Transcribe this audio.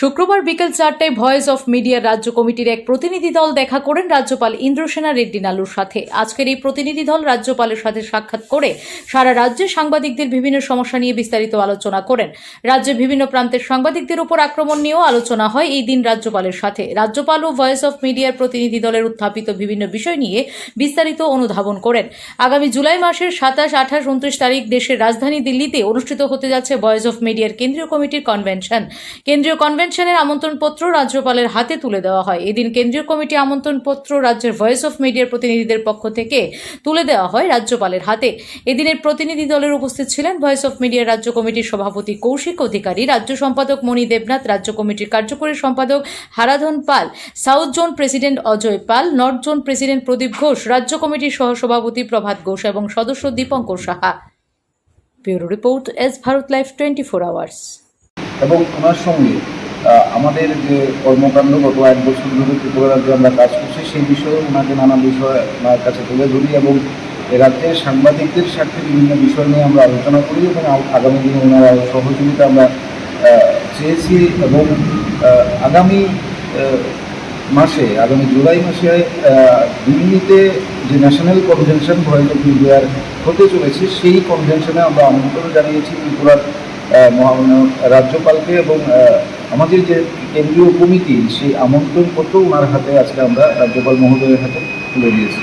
শুক্রবার বিকেল 4টায় voice of মিডিয়ার রাজ্য কমিটির এক প্রতিনিধি দল দেখা করেন রাজ্যপাল ইন্দ্রসেনা রেড্ডি নালুর সাথে। আজকের এই প্রতিনিধি দল রাজ্যপালের সাথে সাক্ষাৎ করে সারা রাজ্যে সাংবাদিকদের বিভিন্ন সমস্যা নিয়ে বিস্তারিত আলোচনা করেন। রাজ্যের বিভিন্ন প্রান্তের সাংবাদিকদের উপর আক্রমণ নিয়েও আলোচনা হয় এই দিন রাজ্যপালের সাথে। রাজ্যপাল ও ভয়েস অফ মিডিয়ার প্রতিনিধি দলের উত্থাপিত বিভিন্ন বিষয় নিয়ে বিস্তারিত অনুধাবন করেন। আগামী জুলাই মাসের 27, 28, 29 তারিখ দেশের রাজধানী দিল্লিতে অনুষ্ঠিত হতে যাচ্ছে ভয়েস অফ মিডিয়ার কেন্দ্রীয় কমিটির কনভেনশন। কেন্দ্রীয় কনভেনশনের আমন্ত্রণপত্র রাজ্যপালের হাতে তুলে দেওয়া হয়। এদিন কেন্দ্রীয় কমিটি আমন্ত্রণপত্র রাজ্যের ভয়েস অফ মিডিয়ার প্রতিনিধিদের পক্ষ থেকে তুলে দেওয়া হয় রাজ্যপালের হাতে। এদিনের প্রতিনিধি দলের উপস্থিত ছিলেন ভয়েস অফ মিডিয়ার রাজ্য কমিটির সভাপতি কৌশিক অধিকারী, রাজ্য সম্পাদক মণি দেবনাথ, রাজ্য কমিটির কার্যকরী সম্পাদক হারাধন পাল, সাউথ জোন প্রেসিডেন্ট অজয় পাল, নর্থ জোন প্রেসিডেন্ট প্রদীপ ঘোষ, রাজ্য কমিটির সহসভাপতি প্রভাত ঘোষ এবং সদস্য Dipankar Saha. Bureau report, S Bharat live 24 hours. এবং ওনার সঙ্গে আমাদের যে কর্মকাণ্ড গত 1 বছর ধরে ত্রিপুরা রাজ্যে আমরা কাজ করছি সেই বিষয়ে ওনাকে নানা বিষয় ওনার কাছে তুলে ধরি এবং রাজ্যের সাংবাদিকদের সাথে বিভিন্ন বিষয় নিয়ে আমরা আলোচনা করি এবং আগামী দিনে ওনারা সহযোগিতা আমরা চেয়েছি এবং আগামী জুলাই মাসে দিল্লিতে যে ন্যাশনাল কনভেনশন ভয়েস অফ মিডিয়ার হতে চলেছে সেই কনভেনশনে আমরা আমন্ত্রণ জানিয়েছি ত্রিপুরার রাজ্যপালকে এবং আমাদের যে কেন্দ্রীয় কমিটি সেই আমন্ত্রণপত্র ওনার হাতে আজকে আমরা রাজ্যপাল মহোদয়ের হাতে তুলে দিয়েছি।